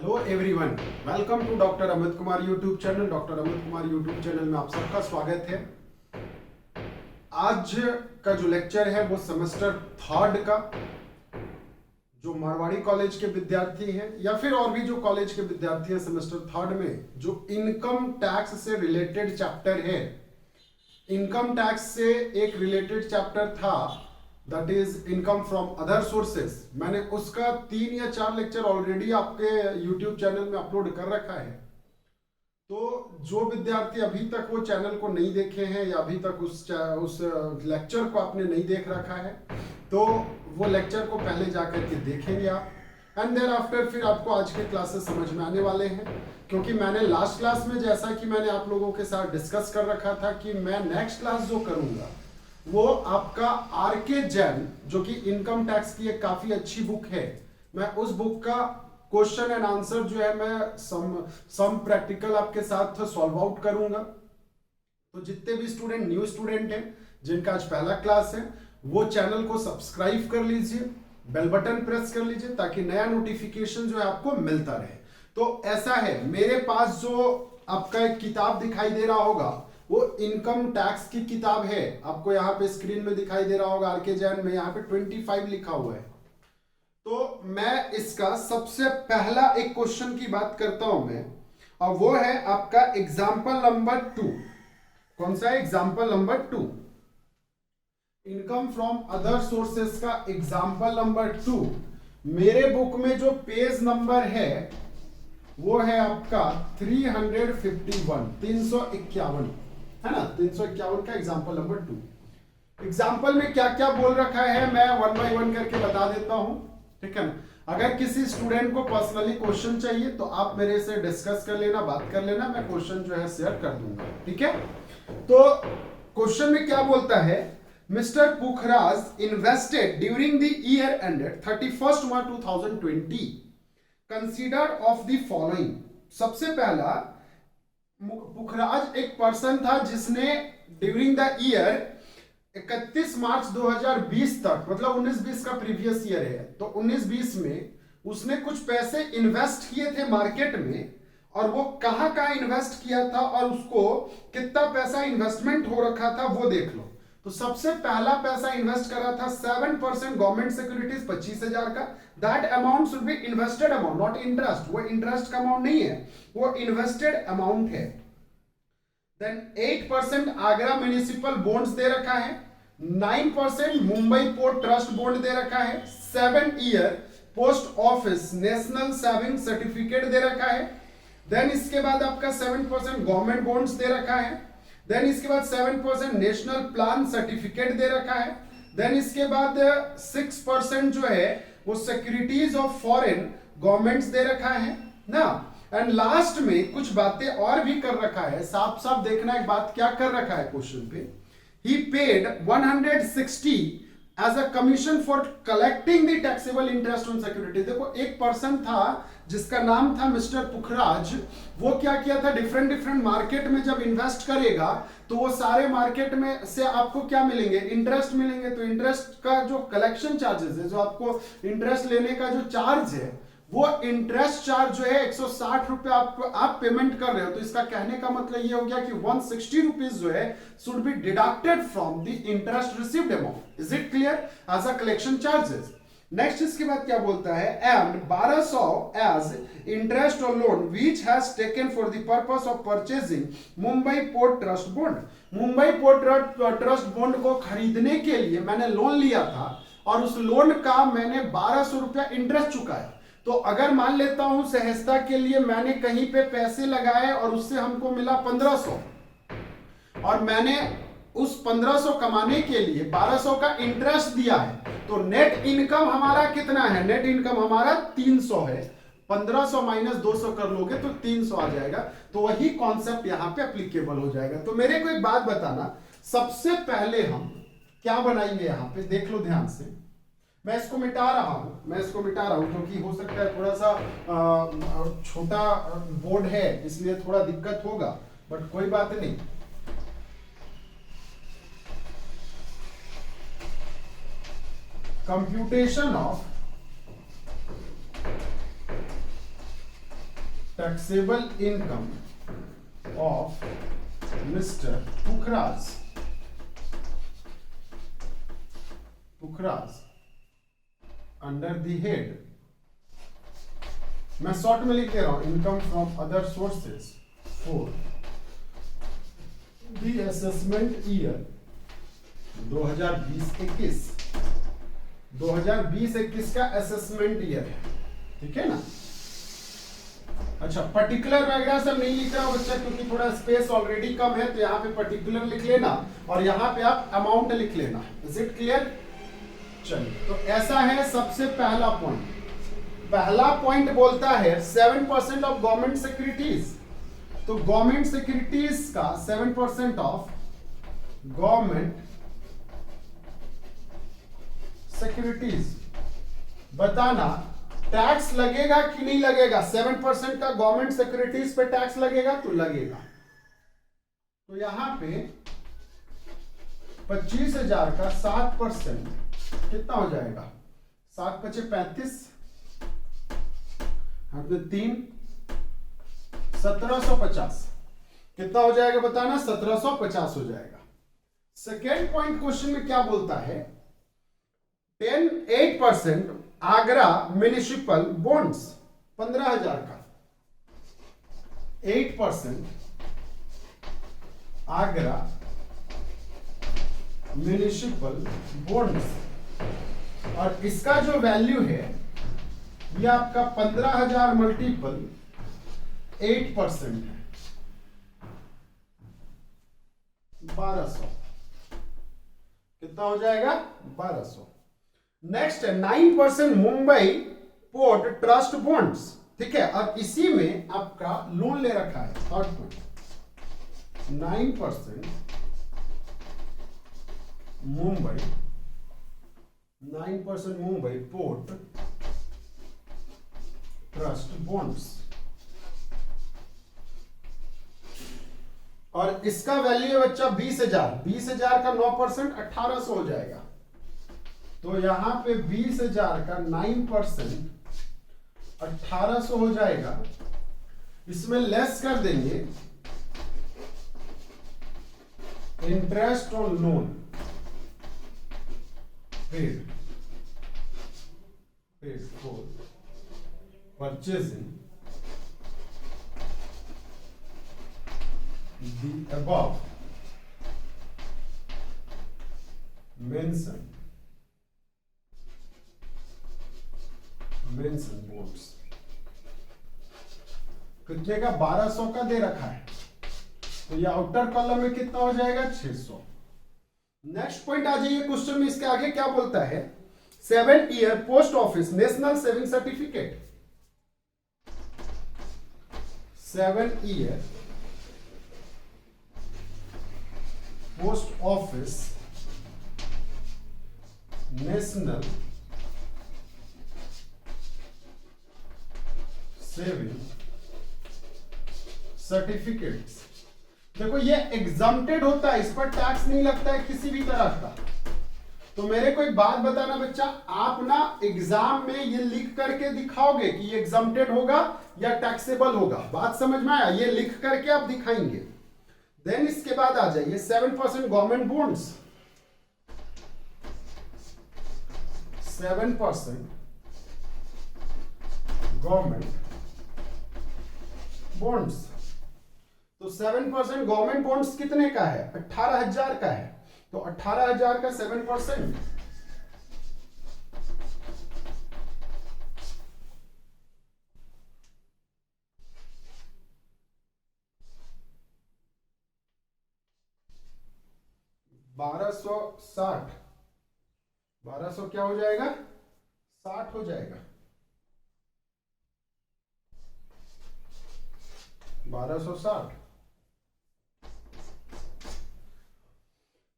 Hello everyone, welcome to doctor Amit Kumar YouTube channel. Doctor Amit Kumar YouTube channel में आप सबका स्वागत है। आज का जो लेक्चर है वो सेमेस्टर थर्ड का, जो मारवाड़ी कॉलेज के विद्यार्थी हैं या फिर और भी जो कॉलेज के विद्यार्थी हैं, सेमेस्टर थर्ड में जो इनकम टैक्स से रिलेटेड चैप्टर है। इनकम टैक्स से एक रिलेटेड चैप्टर था, that is income from other sources. मैंने उसका 3 या 4 लेक्चर ऑलरेडी आपके यूट्यूब चैनल में अपलोड कर रखा है। तो जो विद्यार्थी अभी तक वो चैनल को नहीं देखे हैं या अभी तक उस लेक्चर को आपने नहीं देख रखा है, तो वो लेक्चर को पहले जाकर के देखेंगे आप, एंड देन आफ्टर फिर आपको आज के क्लासेस समझ में आने वाले हैं। क्योंकि मैंने लास्ट क्लास में, जैसा कि मैंने आप लोगों के साथ डिस्कस कर रखा था कि मैं नेक्स्ट क्लास जो करूंगा वो आपका आरके जैन, जो कि इनकम टैक्स की एक काफी अच्छी बुक है, मैं उस बुक का क्वेश्चन एंड आंसर जो है मैं सम प्रैक्टिकल आपके साथ सॉल्व आउट करूंगा। तो जितने भी स्टूडेंट न्यू स्टूडेंट हैं जिनका आज पहला क्लास है, वो चैनल को सब्सक्राइब कर लीजिए, बेल बटन प्रेस कर लीजिए ताकि नया नोटिफिकेशन जो है आपको मिलता रहे। तो ऐसा है, मेरे पास जो आपका एक किताब दिखाई दे रहा होगा वो इनकम टैक्स की किताब है। आपको यहाँ पे स्क्रीन में दिखाई दे रहा होगा आरके जैन में, यहाँ पे 25 लिखा हुआ है। तो मैं इसका सबसे पहला एक क्वेश्चन की बात करता हूं मैं, और वो है आपका एग्जाम्पल नंबर 2। कौन सा है? Example number 2, income from other sources का एग्जाम्पल नंबर 2। मेरे बुक में जो पेज नंबर है वो है आपका 351 है ना, 351 का एग्जाम्पल नंबर 2। एग्जाम्पल में क्या क्या बोल रखा है मैं 1 बाय 1 करके बता देता हूं, ठीक है ना। अगर किसी स्टूडेंट को पर्सनली क्वेश्चन चाहिए तो आप मेरे से डिस्कस कर लेना, बात कर लेना, मैं क्वेश्चन जो है शेयर कर दूंगा, ठीक है। तो क्वेश्चन में क्या बोलता है, mister Pukhraj invested during the year ended 31 March 2020 consider of the following. सबसे पहला, पुखराज एक पर्सन था जिसने ड्यूरिंग द ईयर 31 मार्च 2020 तक, मतलब 19-20 का प्रीवियस ईयर है, तो 19-20 में उसने कुछ पैसे इन्वेस्ट किए थे मार्केट में, और वो कहां कहां इन्वेस्ट किया था और उसको कितना पैसा इन्वेस्टमेंट हो रखा था वो देख लो। तो सबसे पहला पैसा इन्वेस्ट करा था 7% गवर्नमेंट सिक्योरिटीज 25,000 का। That amount should be invested amount, not interest. वो इंटरेस्ट का अमाउंट नहीं है, वो इन्वेस्टेड अमाउंट है। देन 8% आगरा म्युनिसिपल बॉन्ड्स दे रखा है, 9% मुंबई पोर्ट ट्रस्ट बॉन्ड दे रखा है, 7 year post office national saving certificate दे रखा है। देन इसके बाद आपका 7% गवर्नमेंट बॉन्ड्स दे रखा है। देन इसके बाद 7% नेशनल प्लान सर्टिफिकेट दे रखा है। देन इसके बाद 6% जो है वो सिक्योरिटीज ऑफ फॉरेन गवर्नमेंट्स दे रखा है ना। एंड लास्ट में कुछ बातें और भी कर रखा है, साफ साफ देखना एक बात क्या कर रखा है क्वेश्चन पे। He paid 160 as a commission for collecting the taxable interest on security. देखो, एक पर्सन था जिसका नाम था मिस्टर पुखराज। वो क्या किया था, डिफरेंट मार्केट में जब इन्वेस्ट करेगा तो वो सारे मार्केट में से आपको क्या मिलेंगे, इंटरेस्ट मिलेंगे। तो इंटरेस्ट का जो कलेक्शन चार्जेस है, जो आपको इंटरेस्ट लेने का जो चार्ज है, वो इंटरेस्ट चार्ज जो है 160 रुपए आप पेमेंट कर रहे हो। तो इसका कहने का मतलब ये हो गया कि 160 रुपीज जो है should be deducted from the interest received amount. Is it clear? As a collection charges. Next इसके बाद क्या बोलता है, एंड 1200 एज इंटरेस्ट और loan which has taken for the purpose of purchasing Mumbai port trust bond. Mumbai port trust bond को खरीदने के लिए मैंने लोन लिया था और उस लोन का मैंने 1200 रुपया इंटरेस्ट चुकाया। तो अगर मान लेता हूं सहजता के लिए मैंने कहीं पे पैसे लगाए और उससे हमको मिला 1500, और मैंने उस 1500 कमाने के लिए 1200 का इंटरेस्ट दिया है, तो नेट इनकम हमारा कितना है? नेट इनकम हमारा 300 है। 1500 माइनस 200 कर लोगे तो 300 आ जाएगा। तो वही कॉन्सेप्ट यहां पे एप्लीकेबल हो जाएगा। तो मेरे को एक बात बताना, सबसे पहले हम क्या बनाएंगे यहां पे, देख लो ध्यान से। मैं इसको मिटा रहा हूं क्योंकि हो सकता है थोड़ा सा छोटा बोर्ड है, इसलिए थोड़ा दिक्कत होगा, बट कोई बात नहीं। Computation of taxable income of mister Pukhraj under the head, मैं शॉर्ट में लिख दे रहा हूं, income from other sources for the assessment year 2020-21, 2020-21 का असेसमेंट ईयर है, ठीक है ना। अच्छा, पर्टिकुलर वगैरह सब नहीं लिख रहा बच्चा, क्योंकि थोड़ा स्पेस ऑलरेडी कम है, तो यहाँ पे पर्टिकुलर लिख लेना और यहाँ पे आप अमाउंट लिख लेना। Is it clear? चलिए, तो ऐसा है सबसे पहला पॉइंट। पहला पॉइंट बोलता है 7% ऑफ गवर्नमेंट सिक्योरिटीज, तो गवर्नमेंट सिक्योरिटीज का 7% ऑफ गवर्नमेंट सिक्योरिटीज, बताना टैक्स लगेगा कि नहीं लगेगा। 7% का गवर्नमेंट सिक्योरिटीज पे टैक्स लगेगा तो लगेगा। तो यहां पे 25,000 का 7% कितना हो जाएगा? 7 × 5 = 35, हाथ में 3, 1750 कितना हो जाएगा बताना? 1750 हो जाएगा। सेकेंड पॉइंट क्वेश्चन में क्या बोलता है? 8% आगरा म्युनिसिपल बॉन्ड्स, 15,000 का 8% आगरा म्युनिसिपल बॉन्ड्स, और इसका जो वैल्यू है ये आपका 15,000 मल्टीपल 8% है, 1200 कितना हो जाएगा? 1200। नेक्स्ट है 9% मुंबई पोर्ट ट्रस्ट बॉन्ड्स, ठीक है, और इसी में आपका लोन ले रखा है। Third point 9% Mumbai port trust bonds, और इसका वैल्यू है बच्चा 20,000। 20,000 का 9% 1800 हो जाएगा। तो यहां पे 20,000 का 9% 1800 हो जाएगा। इसमें लेस कर देंगे interest on loan paid for purchasing the above mentioned bonds। कितने का? 1200 का दे रखा है, तो ये आउटर कॉलम में कितना हो जाएगा? 600। नेक्स्ट पॉइंट आ जाइए क्वेश्चन में, इसके आगे क्या बोलता है? 7 year post office national saving certificate, 7 year post office national saving certificates. देखो ये एग्जम्प्टेड होता है, इस पर टैक्स नहीं लगता है किसी भी तरह का। तो मेरे को एक बात बताना बच्चा, आप ना एग्जाम में ये लिख करके दिखाओगे कि ये एग्जम्प्टेड होगा या टैक्सेबल होगा। बात समझ में आया? ये लिख करके आप दिखाएंगे। देन इसके बाद आ जाइए 7% गवर्नमेंट बॉन्ड्स, 7% गवर्नमेंट बॉन्ड्स। तो 7% गवर्नमेंट बॉन्ड्स कितने का है? 18,000 का है। तो 18,000 का 7% $1260, 1200 क्या हो जाएगा? 60 हो जाएगा, 1260।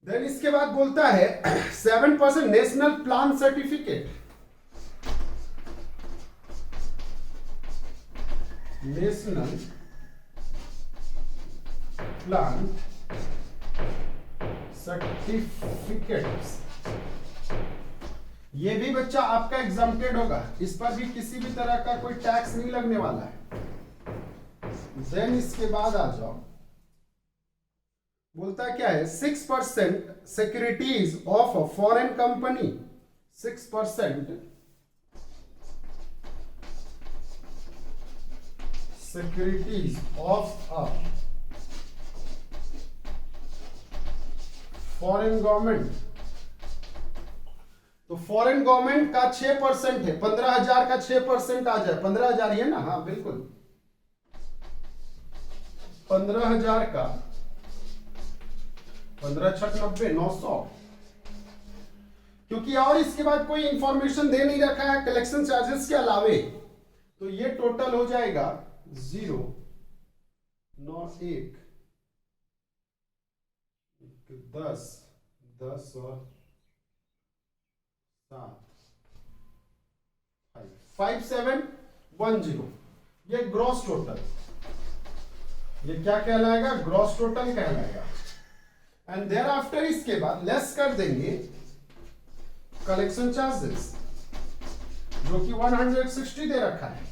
देन इसके बाद बोलता है 7% national plan certificate, national plan certificates. ये भी बच्चा आपका एग्जम्प्टेड होगा, इस पर भी किसी भी तरह का कोई टैक्स नहीं लगने वाला है। देन इसके बाद आ जाओ, बोलता क्या है 6% securities of a foreign company, 6% securities of a foreign government. तो फॉरेन गवर्नमेंट का 6% है, 15,000 का 6% आ जाए, 15,000 ही है ना, हाँ बिल्कुल, 15,000 का 15 छक 90, 900, क्योंकि और इसके बाद कोई इंफॉर्मेशन दे नहीं रखा है कलेक्शन चार्जेस के अलावे, तो ये टोटल हो जाएगा 0, 9, 1, 10, 10 और 7, 5710, ये ग्रॉस टोटल, ये क्या कहलाएगा, ग्रॉस टोटल कहलाएगा। एंड देयर आफ्टर इसके बाद लेस कर देंगे कलेक्शन चार्जेस, जो कि 160 दे रखा है।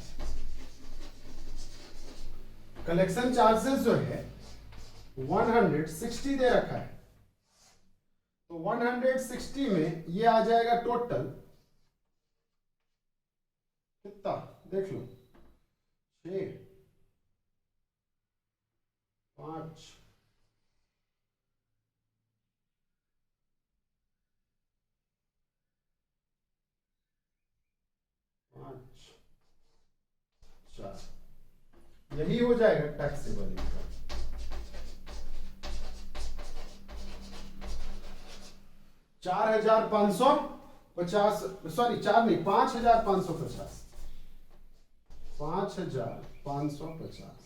कलेक्शन चार्जेस जो है 160 दे रखा है, तो 160 में ये आ जाएगा टोटल कितना, देख लो, 6, 5, 5, 4, यही हो जाएगा टैक्सेबल इनकम। 4,550, सॉरी 4 नहीं, 5,550, 5,550,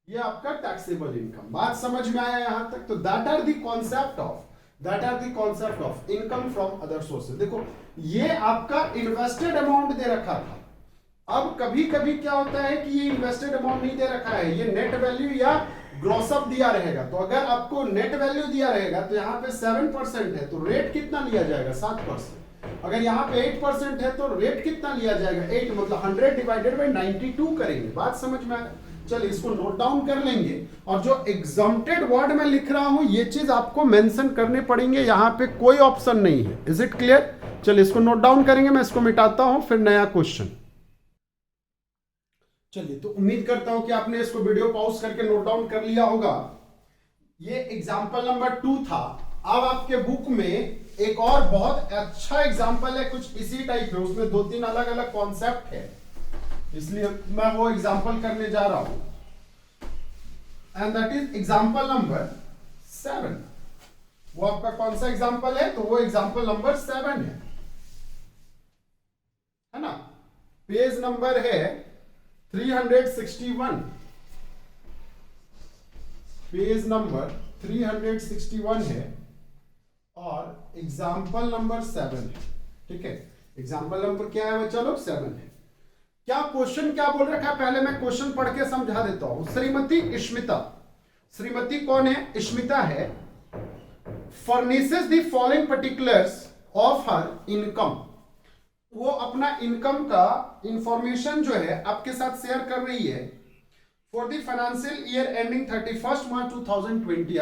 ये आपका टैक्सेबल इनकम। बात समझ में आया यहां तक? तो that are the concept of income from other sources. देखो ये आपका इन्वेस्टेड अमाउंट दे रखा था, अब कभी कभी क्या होता है कि ये इन्वेस्टेड अमाउंट नहीं दे रखा है, ये नेट वैल्यू या ग्रॉसअप दिया रहेगा। तो अगर आपको नेट वैल्यू दिया रहेगा तो यहाँ पे 7% है, तो रेट कितना लिया जाएगा, 7%। अगर यहाँ पे 8% है तो रेट कितना लिया जाएगा, 8, मतलब 100 डिवाइडेड बाई 92 करेंगे। बात समझ में आया? चलिए इसको नोट डाउन कर लेंगे, और जो एग्जम्प्टेड वर्ड में लिख रहा हूं ये चीज आपको मेंशन करने पड़ेंगे, यहाँ पे कोई ऑप्शन नहीं है। Is it clear? चलिए इसको नोट डाउन करेंगे, मैं इसको मिटाता हूं, फिर नया क्वेश्चन। चलिए, तो उम्मीद करता हूं कि आपने इसको वीडियो पॉज करके नोट डाउन कर लिया होगा। ये एग्जाम्पल नंबर 2 था। अब आपके बुक में एक और बहुत अच्छा एग्जाम्पल है, कुछ इसी टाइप है, उसमें 2-3 अलग अलग कॉन्सेप्ट है, इसलिए मैं वो एग्जाम्पल करने जा रहा हूं, and that is example number 7। वो आपका कौन सा एग्जाम्पल है? तो वो एग्जाम्पल नंबर 7 है ना। पेज नंबर है 361, पेज नंबर 361 है, और एग्जाम्पल नंबर 7 है। ठीक है, एग्जाम्पल नंबर क्या है चलो 7 है। क्या क्वेश्चन क्या बोल रखा है, पहले मैं क्वेश्चन पढ़ के समझा देता हूं। श्रीमती इश्मिता, श्रीमती कौन है? इश्मिता है। Furnishes the following particulars of her income, वो अपना इनकम का इंफॉर्मेशन जो है आपके साथ शेयर कर रही है for the financial year ending 31 March 2020।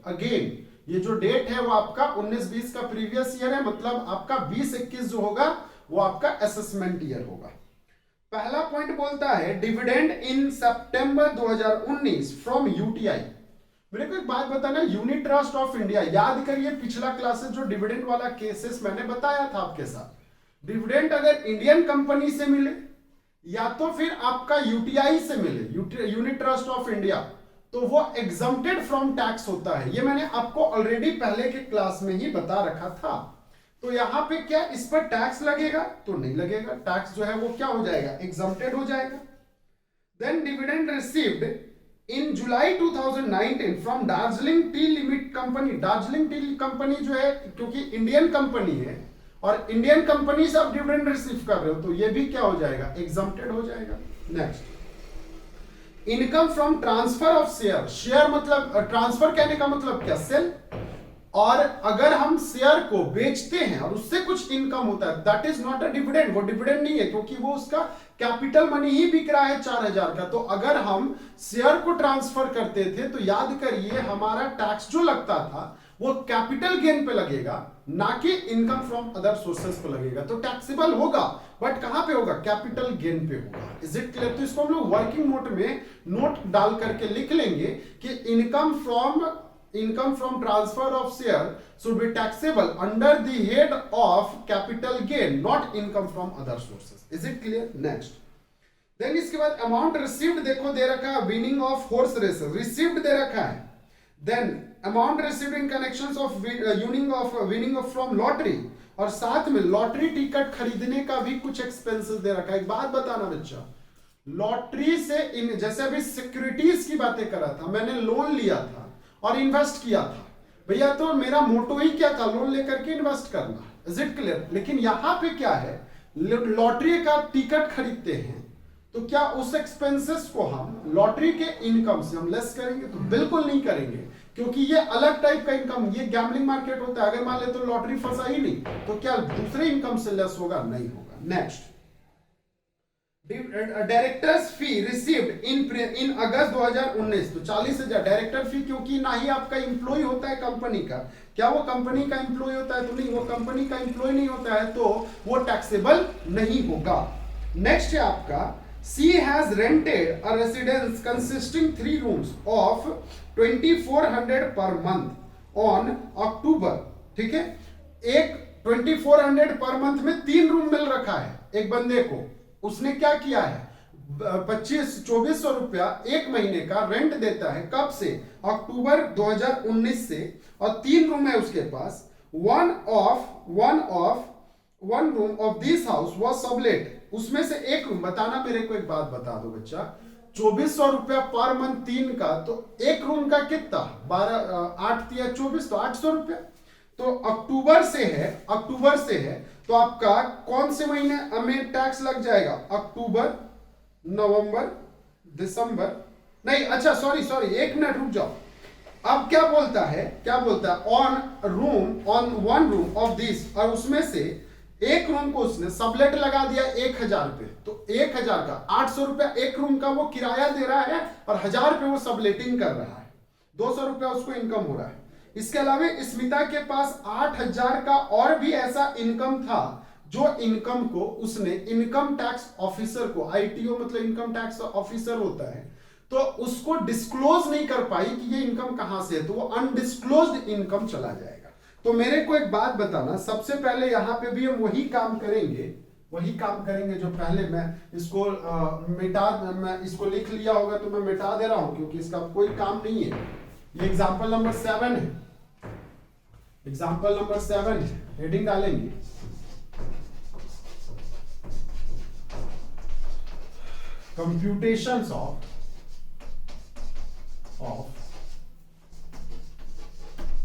Again ये जो डेट है वो आपका 19-20 का प्रीवियस ईयर है, मतलब आपका 20-21 जो होगा वो आपका असेसमेंट ईयर होगा। पहला पॉइंट बोलता है dividend in September 2019 from UTI. मेरे को एक बात बताना, यूनिट ट्रस्ट ऑफ इंडिया, याद करिए पिछला क्लासेस जो डिविडेंड वाला केसेस मैंने बताया था आपके साथ। डिविडेंड अगर इंडियन कंपनी से मिले या तो फिर आपका यूटीआई से मिले, यूनिट ट्रस्ट ऑफ इंडिया, तो वो एग्जम्प्टेड फ्रॉम टैक्स होता है। ये मैंने आपको ऑलरेडी पहले के क्लास में ही बता रखा था। तो यहां पे क्या इस पर टैक्स लगेगा? तो नहीं लगेगा, टैक्स जो है वो क्या हो जाएगा, एग्जम्प्टेड हो जाएगा। Then dividend received in July 2019 from Darjeeling tea limited company. Darjeeling tea company जो है, क्योंकि इंडियन कंपनी है और इंडियन कंपनी से आप डिविडेंड रिसीव कर रहे हो, तो ये भी क्या हो जाएगा, एग्जम्प्टेड हो जाएगा। Next, income from transfer of share. Share मतलब ट्रांसफर कहने का मतलब क्या, सेल और अगर हम शेयर को बेचते हैं और उससे कुछ इनकम होता है, that is not a dividend, वो डिविडेंड नहीं है, क्योंकि वो उसका कैपिटल मनी ही बिक रहा है 4000 का। तो अगर हम शेयर को ट्रांसफर करते थे तो याद करिए हमारा टैक्स जो लगता था वो कैपिटल गेन पे लगेगा, ना कि इनकम फ्रॉम अदर सोर्सेस पे लगेगा। तो टैक्सेबल होगा, बट कहां पे होगा? कैपिटल गेन पे होगा। Is it clear? तो इसको हम लोग वर्किंग नोट में नोट डाल करके लिख लेंगे कि income from transfer of share should be taxable under the head of capital gain, not income from other sources. Is it clear? Next, then इसके बाद अमाउंट रिसीव्ड देखो दे रखा है, winning of horse races received दे रखा है। Then amount received in connection of winning of from lottery, और साथ में लॉटरी टिकट खरीदने का भी कुछ एक्सपेंसेस दे रखा है। एक बात बताना बच्चा, लॉटरी से इन जैसे अभी सिक्योरिटीज की बातें कर रहा था, मैंने लोन लिया था और इन्वेस्ट किया था भैया, तो मेरा मोटो ही क्या था? लोन लेकर के इन्वेस्ट करना। Is it clear? लेकिन यहां पे क्या है, लॉटरी का टिकट खरीदते हैं तो क्या उस एक्सपेंसेस को हम लॉटरी के इनकम से हम लेस करेंगे? तो बिल्कुल नहीं करेंगे, क्योंकि ये अलग टाइप का इनकम, ये गैम्बलिंग मार्केट होता है। अगर मान ले तो लॉटरी फंसा ही नहीं, तो क्या दूसरे इनकम से लेस होगा? नहीं होगा। Next, directors fee received in August 2019, तो 40,000 डायरेक्टर फी, क्योंकि ना ही आपका एम्प्लॉय होता है कंपनी का। क्या वो कंपनी का एम्प्लॉय होता है? तो नहीं, वो कंपनी का एम्प्लॉय नहीं होता है, तो वो टैक्सेबल नहीं होगा। नेक्स्ट है आपका, she has rented a residence consisting 3 rooms of 2400 per month on October. ठीक है, एक 2400 पर मंथ में 3 रूम मिल रखा है एक बंदे को। उसने क्या किया है, 2400 रुपया एक महीने का रेंट देता है। कब से? अक्टूबर 2019 से, और 3 रूम है उसके पास। One room of this house was sublet, उसमें से एक रूम, बताना मेरे को एक बात बता दो बच्चा, 2400 रुपया पर मंथ 3 का, तो एक रूम का कितना? 8 या 24, तो 800 रुपया। तो अक्टूबर से है, तो आपका कौन से महीने में टैक्स लग जाएगा? अक्टूबर, नवंबर, दिसंबर, नहीं, अच्छा सॉरी 1 मिनट रुक जाओ। अब क्या बोलता है, on one room of this, और उसमें से एक रूम को उसने सबलेट लगा दिया 1000 पे, तो 1000 का 800 रुपया एक रूम का वो किराया दे रहा है, और 1000 पे वो सबलेटिंग कर रहा है, 200 रुपया उसको इनकम हो रहा है। इसके अलावा स्मिता के पास 8000 का और भी ऐसा इनकम था, जो इनकम को उसने इनकम टैक्स ऑफिसर को, आईटीओ मतलब इनकम टैक्स ऑफिसर होता है, तो उसको डिस्क्लोज नहीं कर पाई कि ये इनकम कहां से है, तो वो अनडिस्क्लोज्ड इनकम चला जाएगा। तो मेरे को एक बात बताना, सबसे पहले यहां पे भी हम वही काम करेंगे जो पहले मैं इसको मैं इसको लिख लिया होगा, तो मैं मिटा दे रहा हूं क्योंकि इसका कोई काम नहीं है। ये एग्जांपल नंबर 7 है, एग्जांपल नंबर 7 है, हेडिंग डालेंगे computations of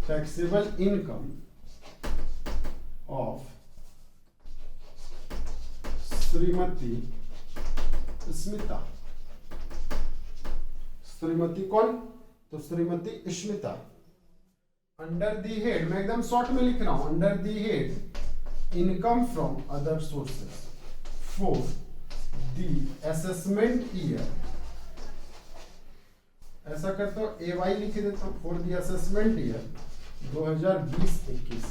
taxable income of Shrimati Smita. Shrimati कौन? तो Shrimati Smita. Under the head, मैं एकदम शॉर्ट में लिख रहा हूं, under the head income from other sources for the assessment year, ऐसा करता हूं AY लिख देता हूं, फॉर दी असेसमेंट ईयर 2020-21।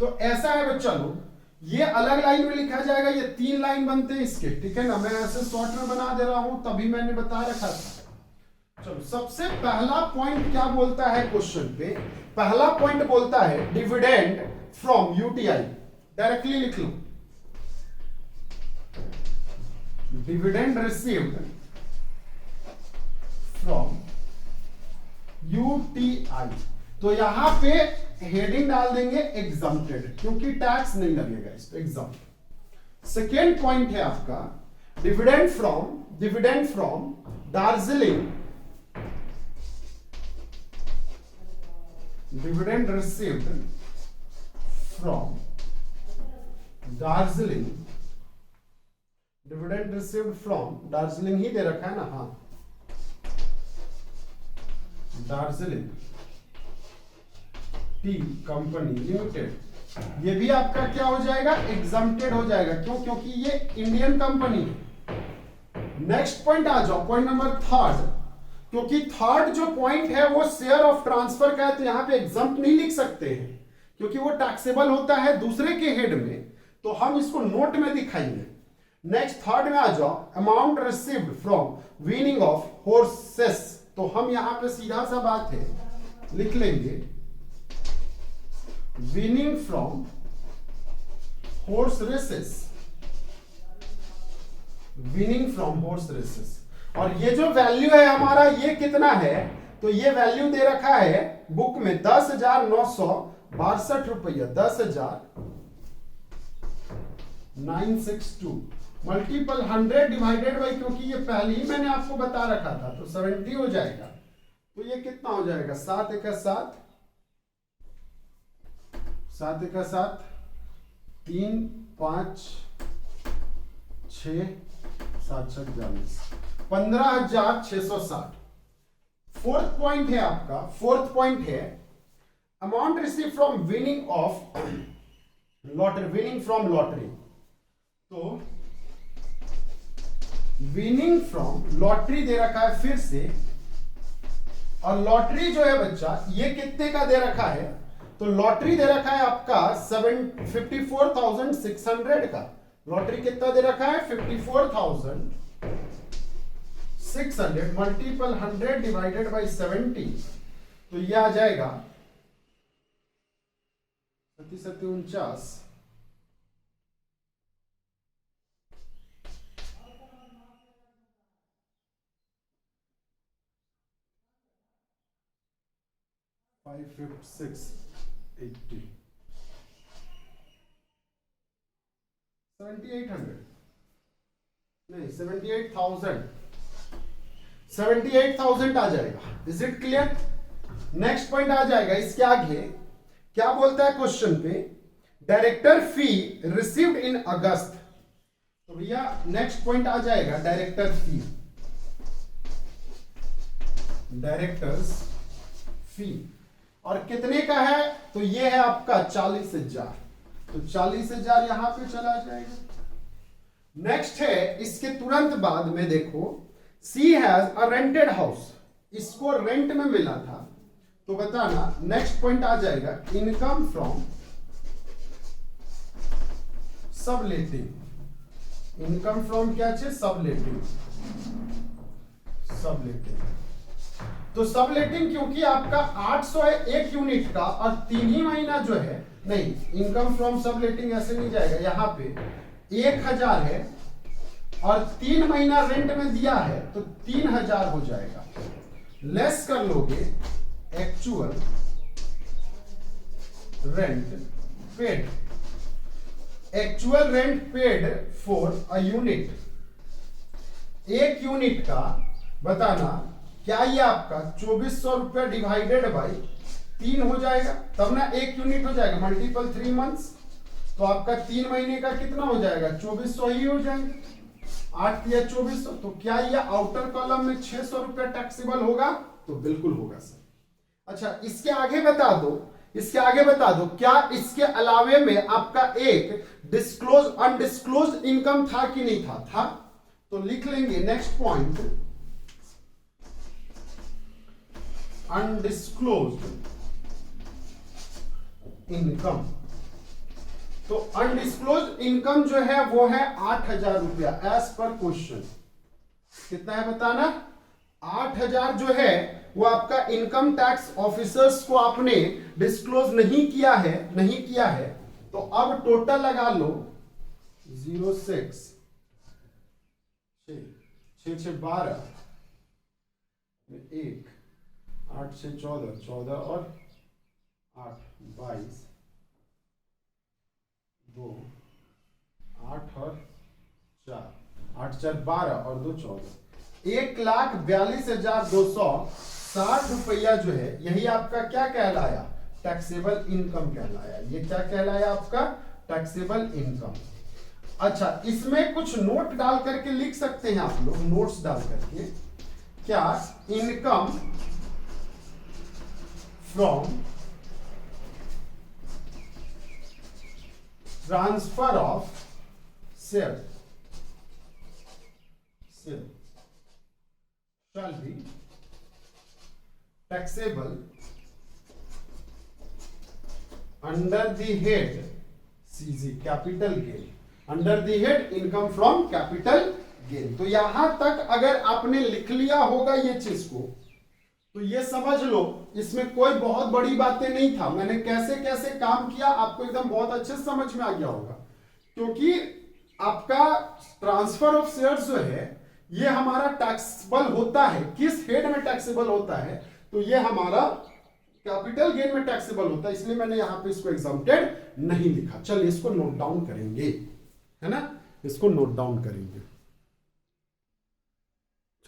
तो ऐसा है बच्चा लोग, ये अलग लाइन में लिखा जाएगा, ये 3 लाइन बनते हैं इसके, ठीक है ना। मैं ऐसे शॉर्ट में बना दे रहा हूं, तभी मैंने बता रखा था। चलो, सबसे पहला पॉइंट क्या बोलता है क्वेश्चन पे? पहला पॉइंट बोलता है डिविडेंड फ्रॉम यूटीआई। डायरेक्टली लिख लो, डिविडेंड रिसीव्ड फ्रॉम यूटीआई। तो यहां पे हेडिंग डाल देंगे एग्जम्प्टेड, क्योंकि टैक्स नहीं लगेगा इस पे, एग्जम्प्ट। सेकेंड पॉइंट है आपका dividend from Darjeeling, dividend received from Darjeeling, dividend received from Darjeeling ही दे रखा है ना, हाँ, दार्जिलिंग टी कंपनी लिमिटेड, ये भी आपका क्या हो जाएगा, एग्जम्प्टेड हो जाएगा। क्यों? क्योंकि ये इंडियन कंपनी है। नेक्स्ट पॉइंट आ जाओ, पॉइंट नंबर थर्ड। क्योंकि थर्ड जो पॉइंट है वो शेयर ऑफ ट्रांसफर का है, तो यहां पे एग्जम्प्ट नहीं लिख सकते हैं क्योंकि वो टैक्सेबल होता है दूसरे के हेड में, तो हम इसको नोट में दिखाएंगे। नेक्स्ट थर्ड में आ जाओ, amount received from winning of horses, तो हम यहां पे सीधा सा बात है लिख लेंगे winning from horse races, winning from horse races. और ये जो वैल्यू है हमारा ये कितना है, तो ये वैल्यू दे रखा है बुक में 10,962 रुपया, 10,962 मल्टीपल 100 डिवाइडेड बाई, क्योंकि ये पहले ही मैंने आपको बता रखा था, तो 70 हो जाएगा। तो ये कितना हो जाएगा, 7 एका 7, 7 एका 7, 3 5 6 7 6 42, 15,660। फोर्थ पॉइंट है आपका, फोर्थ पॉइंट है amount receive from winning of lottery, winning from lottery. तो विनिंग फ्रॉम लॉटरी दे रखा है फिर से, और लॉटरी जो है बच्चा ये कितने का दे रखा है, तो लॉटरी दे रखा है आपका 54,600 का। लॉटरी कितना दे रखा है, 54,600 मल्टीपल 100 डिवाइडेड बाई 70, तो ये आ जाएगा 49, 556 80 7800 नहीं 78,000 आ जाएगा। Is it clear? Next point आ जाएगा इसके आगे, क्या बोलता है क्वेश्चन पे, डायरेक्टर फी रिसीव्ड इन अगस्त। तो भैया नेक्स्ट पॉइंट आ जाएगा डायरेक्टर फी, डायरेक्टर्स फी, और कितने का है, तो ये है आपका 40,000, तो 40,000 यहां पे चला जाएगा। नेक्स्ट है इसके तुरंत बाद में देखो, सी हैज अ रेंटेड हाउस, इसको रेंट में मिला था, तो बताना नेक्स्ट पॉइंट आ जाएगा income from subletting, income from क्या चाहिए, सबलेटिंग, सबलेटिंग। तो सबलेटिंग क्योंकि आपका 800 है एक यूनिट का, और 3 ही महीना जो है, नहीं इनकम फ्रॉम सबलेटिंग ऐसे नहीं जाएगा, यहां पे 1,000 है और 3 महीना रेंट में दिया है, तो 3,000 हो जाएगा। लेस कर लोगे actual rent paid, actual rent paid for a unit, एक यूनिट का बताना क्या, ये आपका 2400 रुपया डिवाइडेड बाई 3 हो जाएगा, तब ना एक यूनिट हो जाएगा, मल्टीपल 3 मंथ्स, तो आपका 3 महीने का कितना हो जाएगा, 2400 ही हो जाएगा, 8 या 2400। तो क्या ये आउटर कॉलम में 600 रुपया टैक्सेबल होगा, तो बिल्कुल होगा सर। अच्छा इसके आगे बता दो, इसके आगे बता दो क्या इसके अलावे में आपका एक डिस्क्लोज अनडिस्क्लोज इनकम था कि नहीं था, था, तो लिख लेंगे नेक्स्ट पॉइंट अनडिस्क्लोज्ड इनकम। तो अनडिस्क्लोज्ड इनकम जो है वो है 8,000 रुपया एज पर क्वेश्चन। कितना है बताना, 8,000 जो है वो आपका इनकम टैक्स ऑफिसर्स को आपने डिस्क्लोज नहीं किया है, नहीं किया है, तो अब टोटल लगा लो 06 6 6 12 1 8 6 14 14 और 8 22 2 8 और 4 8 4 12 और 2 14, 1,42,260 रुपया जो है यही आपका क्या कहलाया, टैक्सेबल इनकम कहलाया। ये क्या कहलाया आपका, टैक्सेबल इनकम। अच्छा इसमें कुछ नोट डाल करके लिख सकते हैं आप लोग, नोट्स डाल करके, क्या income from transfer of share shall be taxable under the head CG capital gain, under the head income from capital gain। तो यहां तक अगर आपने लिख लिया होगा ये चीज को, तो ये समझ लो इसमें कोई बहुत बड़ी बातें नहीं था। मैंने कैसे कैसे काम किया आपको एकदम बहुत अच्छे से समझ में आ गया होगा, क्योंकि आपका ट्रांसफर ऑफ शेयर्स जो है ये हमारा टैक्सेबल होता है। किस हेड में टैक्सेबल होता है? तो ये हमारा कैपिटल गेन में टैक्सेबल होता है, इसलिए मैंने यहां पे इसको एग्जाम्प्टेड नहीं लिखा। चलिए इसको नोट डाउन करेंगे, है ना, इसको नोट डाउन करेंगे।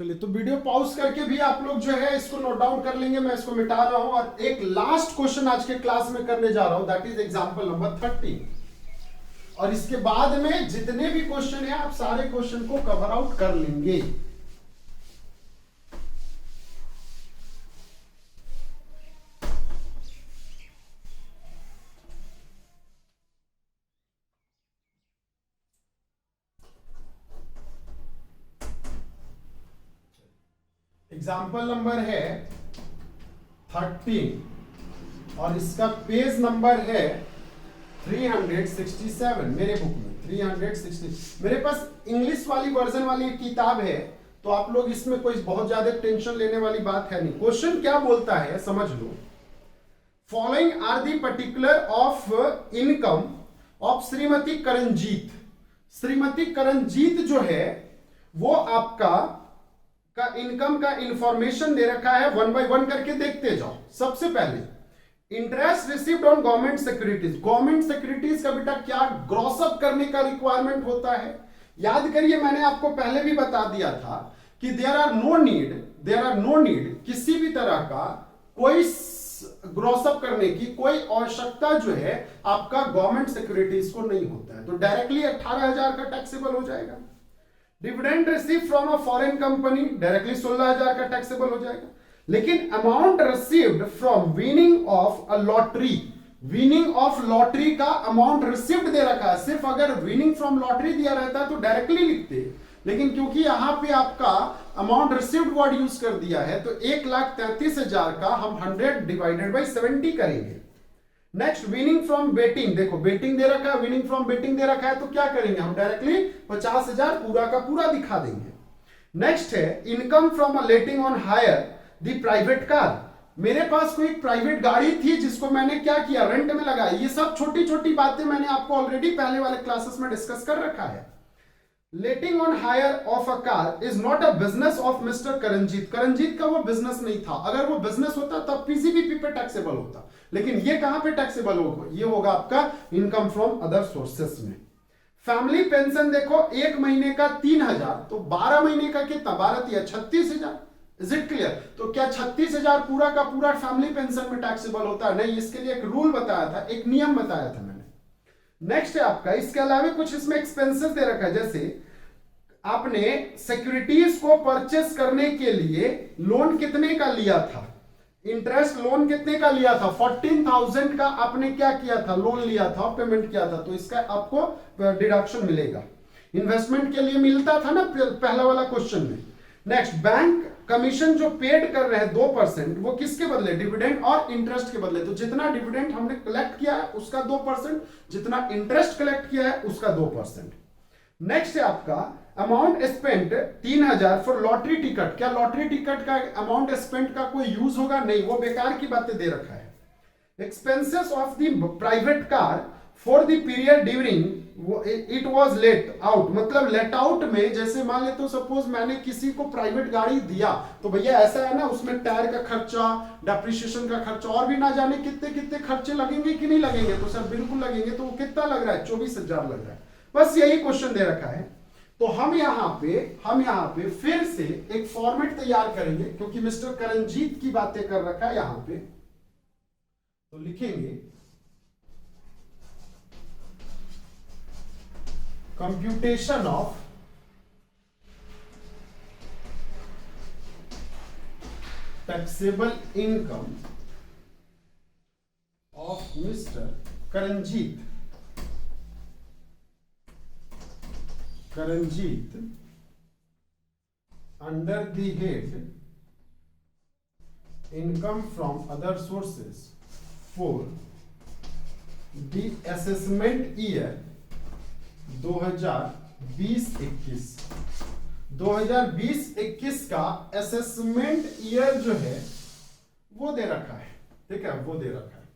चलिए तो वीडियो पॉज करके भी आप लोग जो है इसको नोट डाउन कर लेंगे। मैं इसको मिटा रहा हूं और एक लास्ट क्वेश्चन आज के क्लास में करने जा रहा हूं, दैट इज एग्जांपल नंबर 30। और इसके बाद में जितने भी क्वेश्चन है आप सारे क्वेश्चन को कवर आउट कर लेंगे। एग्जाम्पल नंबर है 13 और इसका पेज नंबर है 367 मेरे बुक में 360। मेरे पास इंग्लिश वाली वर्जन वाली एक किताब है, तो आप लोग इसमें कोई बहुत ज्यादा टेंशन लेने वाली बात है नहीं। क्वेश्चन क्या बोलता है समझ लो। Following are the particular of income of Shrimati Karanjeet. Shrimati Karanjeet जो है वो आपका इनकम का इंफॉर्मेशन दे रखा है, 1 बाय 1 करके देखते जाओ। सबसे पहले interest received on government securities. Government securities का बेटा क्या ग्रॉस अप करने का रिक्वायरमेंट होता है? याद करिए मैंने आपको पहले भी बता दिया था कि देयर आर नो नीड किसी भी तरह का कोई ग्रॉस अप करने की कोई आवश्यकता जो है आपका गवर्नमेंट सिक्योरिटीज को नहीं होता है, तो डायरेक्टली 18,000 का टैक्सेबल हो जाएगा। Dividend receive from a foreign company directly 16,000 का टैक्सेबल हो जाएगा। लेकिन amount received from winning of a lottery, winning of lottery का अमाउंट रिसीव्ड दे रखा है। सिर्फ अगर विनिंग फ्रॉम लॉटरी दिया रहता तो डायरेक्टली लिखते, लेकिन क्योंकि यहां पे आपका अमाउंट रिसीव्ड वर्ड यूज कर दिया है तो 1,33,000 का हम 100 डिवाइडेड बाई 70 करेंगे। नेक्स्ट विनिंग फ्रॉम बेटिंग, देखो बेटिंग दे रखा है, विनिंग फ्रॉम बेटिंग दे रखा है, तो क्या करेंगे हम डायरेक्टली 50,000 पूरा का पूरा दिखा देंगे। नेक्स्ट है income from a letting on hire the private car. मेरे पास कोई प्राइवेट गाड़ी थी जिसको मैंने क्या किया, रेंट में लगाई। ये सब छोटी छोटी बातें मैंने आपको ऑलरेडी पहले वाले क्लासेस में डिस्कस कर रखा है। Letting on hire of a car is not a business of mister Karanjeet. Karanjeet का वो बिजनेस नहीं था, अगर वो बिजनेस होता तब पीसीबीपी पे टैक्सेबल होता, लेकिन ये कहां पे टैक्सेबल होगा, ये होगा आपका इनकम फ्रॉम अदर सोर्सेस में। फैमिली पेंशन देखो 1 महीने का 3,000, तो 12 महीने का कितना, 12 36,000। Is it clear? तो क्या 36,000 पूरा का पूरा फैमिली पेंशन में टैक्सेबल होता है? नहीं, इसके लिए एक रूल बताया था, एक नियम बताया था मैंने। नेक्स्ट है आपका, इसके अलावा कुछ इसमें एक्सपेंसेस दे रखा है, जैसे आपने सिक्योरिटीज को परचेस करने के लिए लोन कितने का लिया था, इंटरेस्ट लोन कितने का लिया था, 14,000 का आपने क्या किया था, लोन लिया था, पेमेंट किया था, तो इसका आपको डिडक्शन मिलेगा। इन्वेस्टमेंट के लिए मिलता था ना पहला वाला क्वेश्चन में। नेक्स्ट बैंक कमीशन जो पेड कर रहे हैं 2%, वो किसके बदले, डिविडेंड और इंटरेस्ट के बदले। तो जितना डिविडेंड हमने कलेक्ट किया है उसका 2%, जितना इंटरेस्ट कलेक्ट किया है उसका 2%। नेक्स्ट है आपका amount spend 3,000 for lottery ticket. क्या लॉटरी टिकट का अमाउंट स्पेंड का कोई यूज होगा? नहीं, वो बेकार की बातें दे रखा है। Expenses of the private car for the period during it was let out, मतलब लेट आउट में जैसे मान ले तो सपोज मैंने किसी को प्राइवेट गाड़ी दिया, तो भैया ऐसा है ना उसमें टायर का खर्चा, डेप्रिसिएशन का खर्चा और भी ना जाने कितने कितने खर्चे लगेंगे कि नहीं लगेंगे, तो सर बिल्कुल लगेंगे। तो वो कितना लग रहा है, 24,000 लग रहा है। बस यही क्वेश्चन दे रखा है। तो हम यहां पे फिर से एक फॉर्मेट तैयार करेंगे, क्योंकि मिस्टर करणजीत की बातें कर रखा है यहां पे, तो लिखेंगे computation of taxable income of mister Karanjit Karanjit under the head income from other sources for the assessment year 2020-21 2020-21 का असेसमेंट ईयर जो है वो दे रखा है, ठीक है, वो दे रखा है।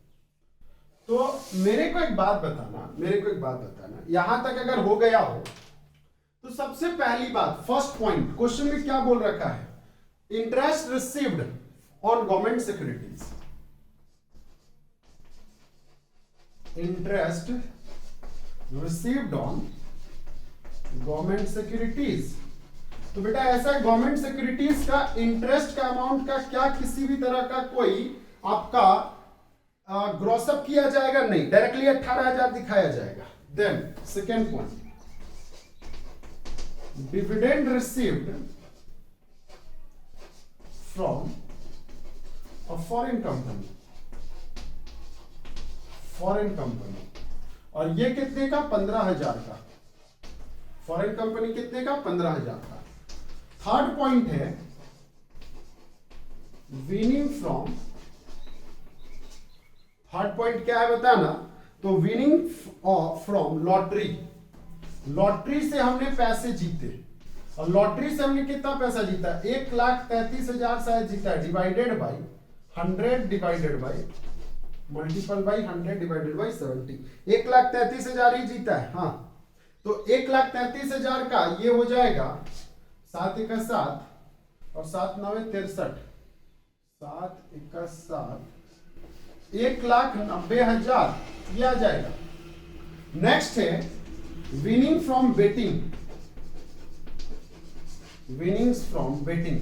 तो मेरे को एक बात बताना, यहां तक अगर हो गया हो तो सबसे पहली बात, फर्स्ट पॉइंट क्वेश्चन में क्या बोल रखा है, interest received on government securities, interest received on government securities. तो बेटा ऐसा गवर्नमेंट सिक्योरिटीज का इंटरेस्ट का अमाउंट का क्या किसी भी तरह का कोई आपका ग्रॉसअप किया जाएगा? नहीं, डायरेक्टली 18,000 दिखाया जाएगा। Then second point, dividend received from a foreign company, और ये कितने का? 15,000 का। फॉरेन कंपनी कितने का? 15,000 का। थर्ड पॉइंट है विनिंग फ्रॉम, थर्ड पॉइंट क्या है बताना, तो विनिंग फ्रॉम लॉटरी, लॉटरी से हमने पैसे जीते, और लॉटरी से हमने कितना पैसा जीता? 1,33,000 शायद जीता है, divided by 100 divided by multiple by 100 divided by 70, 1,33,000 ही जीता है। हाँ, तो 1,33,000 का ये हो जाएगा 7 × 7 और 7 × 9 = 63, 7 × 7 1,90,000 ये आ जाएगा। नेक्स्ट है winning from betting, winnings from betting,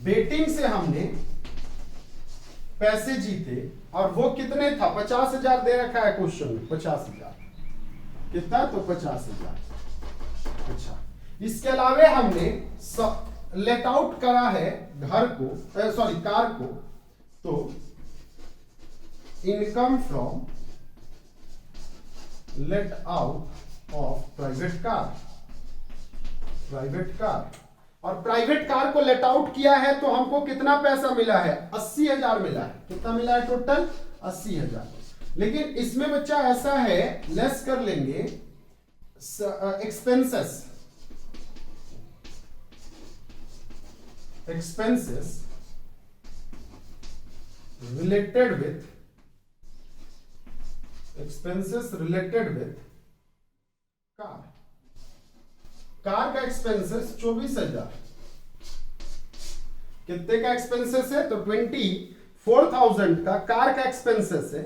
betting से हमने पैसे जीते, और वो कितने था? 50,000 दे रखा है क्वेश्चन में, 50,000 कितना? तो 50,000। अच्छा, इसके अलावे हमने लेट आउट करा है घर को, सॉरी कार को, तो income from let out of private car, और प्राइवेट कार को लेट आउट किया है तो हमको कितना पैसा मिला है? 80,000 मिला है। कितना मिला है टोटल? 80,000। लेकिन इसमें बच्चा ऐसा है, लेस कर लेंगे एक्सपेंसेस, रिलेटेड विथ कार का एक्सपेंसेस 24,000। कितने का एक्सपेंसेस है? तो 24,000 का कार का एक्सपेंसेस है।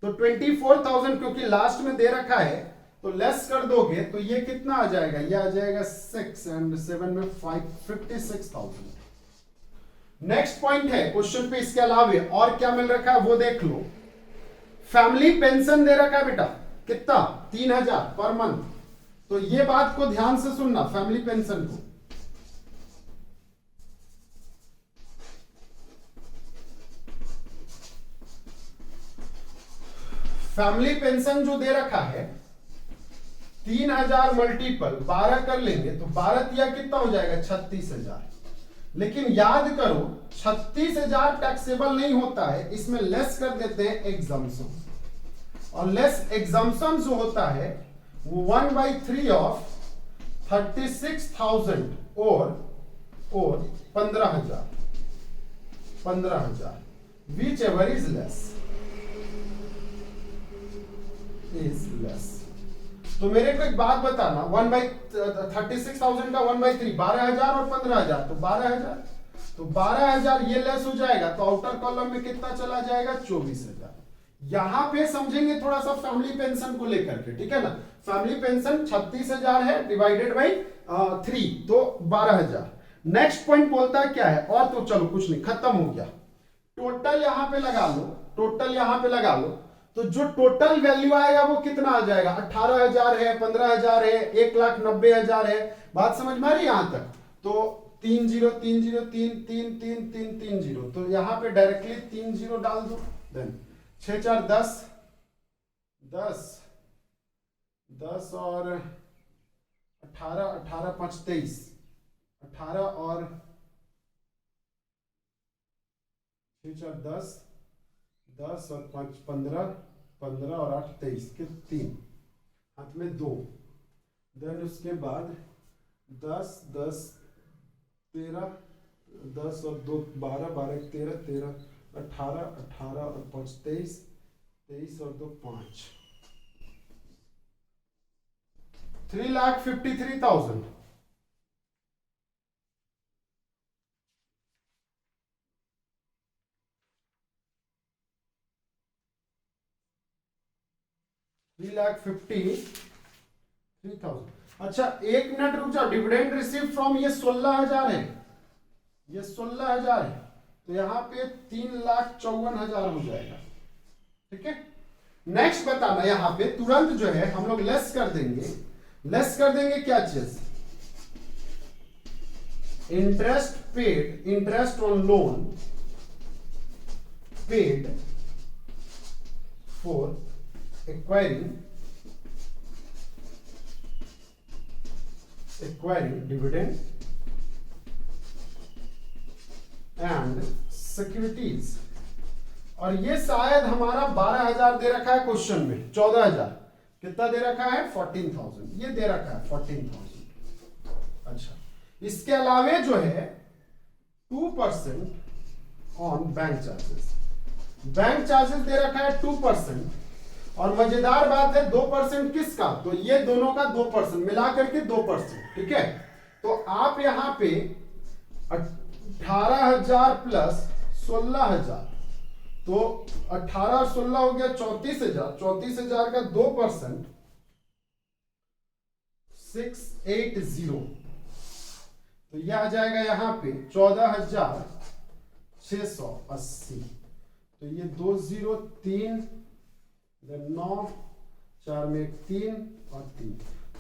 तो 24,000 क्योंकि लास्ट में दे रखा है तो लेस कर दोगे तो ये कितना आ जाएगा? ये आ जाएगा 6 and 7 में 56,000। नेक्स्ट पॉइंट है क्वेश्चन पे, इसके अलावे और क्या मिल रखा है वो देख लो। फैमिली पेंशन दे रखा है बेटा, कितना? 3,000 पर मंथ। तो ये बात को ध्यान से सुनना, फैमिली पेंशन को, फैमिली पेंशन जो दे रखा है 3,000 मल्टीपल 12 कर लेंगे तो 12 तिया कितना हो जाएगा? 36,000। लेकिन याद करो 36,000 टैक्सेबल नहीं होता है, इसमें लेस कर देते हैं एग्जम्पशन, और लेस एग्जम्पशन जो होता है वो 1/3 ऑफ 36,000 और 15,000 विच एवर इज लेस। तो मेरे को एक बात बताना, 1/36,000 का 1/3 12,000 और 15,000 तो 12,000, तो 12,000 ये लेस हो जाएगा तो आउटर कॉलम में कितना चला जाएगा? 24,000। यहां पे समझेंगे थोड़ा सा फैमिली पेंशन को लेकर के, ठीक है ना। फैमिली पेंशन 36,000 है डिवाइडेड बाई 3 तो 12,000। नेक्स्ट पॉइंट बोलता है क्या है? और तो चलो कुछ नहीं, खत्म हो गया। टोटल यहां पे लगा लो, टोटल यहां पे लगा लो, तो जो टोटल वैल्यू आएगा वो कितना आ जाएगा? 18,000 है, 15,000 है, 1,90,000 है। बात समझ में आ रही यहां तक? तो 3 0 3 0 3 3 3 3 3 0, तो यहां पे डायरेक्टली 3 0 डाल दो। देन 6 4 10 10 10 और 18 18 5 23, 18 और 6 4 10, 10 और 5 15, 15 और 8 23 के 3, हाथ में 2। देन उसके बाद 10 10 13, 10 और 2 12, 12 13, 13 18, 18 और 5 23, 23 और 2 5, 3,53,000। अच्छा, 1 मिनट रुक जाओ। डिविडेंड रिसीव फ्रॉम ये 16,000 है, ये 16,000 है, तो यहाँ पे 3,54,000 हो जाएगा। ठीक है, नेक्स्ट बताना, यहाँ पे तुरंत जो है हम लोग लेस कर देंगे। लेस कर देंगे क्या चीज? Interest paid, interest on loan paid for acquiring dividend and securities। और ये शायद हमारा 12,000 दे रखा है क्वेश्चन में, 14,000 कितना दे रखा है? 14,000, ये दे रखा है 14,000। अच्छा, इसके अलावे जो है 2% on bank charges, bank charges दे रखा है 2%। और मजेदार बात है 2% किसका? तो ये दोनों का 2% मिला करके 2%। ठीक है, तो आप यहां पे 18,000 प्लस 16,000, तो 18 और 16 हो गया 34,000, 34,000 का 2% 680, तो यह आ जाएगा यहाँ पे 14,680। तो ये 2 0 3, 9 4 में 1 3 और 3,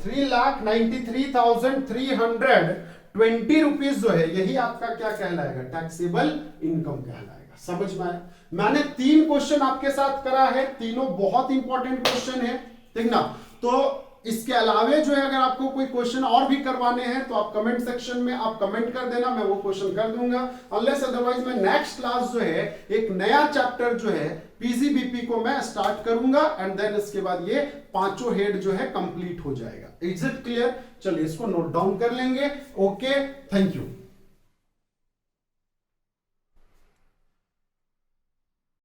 3,93,320 रुपीज जो है, यही आपका क्या कहलाएगा? टैक्सेबल इनकम कहलाएगा। समझ में आया? मैंने 3 क्वेश्चन आपके साथ करा है, तीनों बहुत इंपॉर्टेंट क्वेश्चन है, ठीक ना? तो इसके अलावे जो है अगर आपको कोई क्वेश्चन और भी करवाने हैं तो आप कमेंट सेक्शन में आप कमेंट कर देना, मैं वो क्वेश्चन कर दूंगा। अनलेस अदरवाइज मैं नेक्स्ट क्लास जो है एक नया चैप्टर जो है पीसीबीपी को मैं स्टार्ट करूंगा, एंड देन इसके बाद ये 5 हेड जो है कंप्लीट हो जाएगा। Is it clear? चलिए इसको नोट डाउन कर लेंगे। Okay, thank you.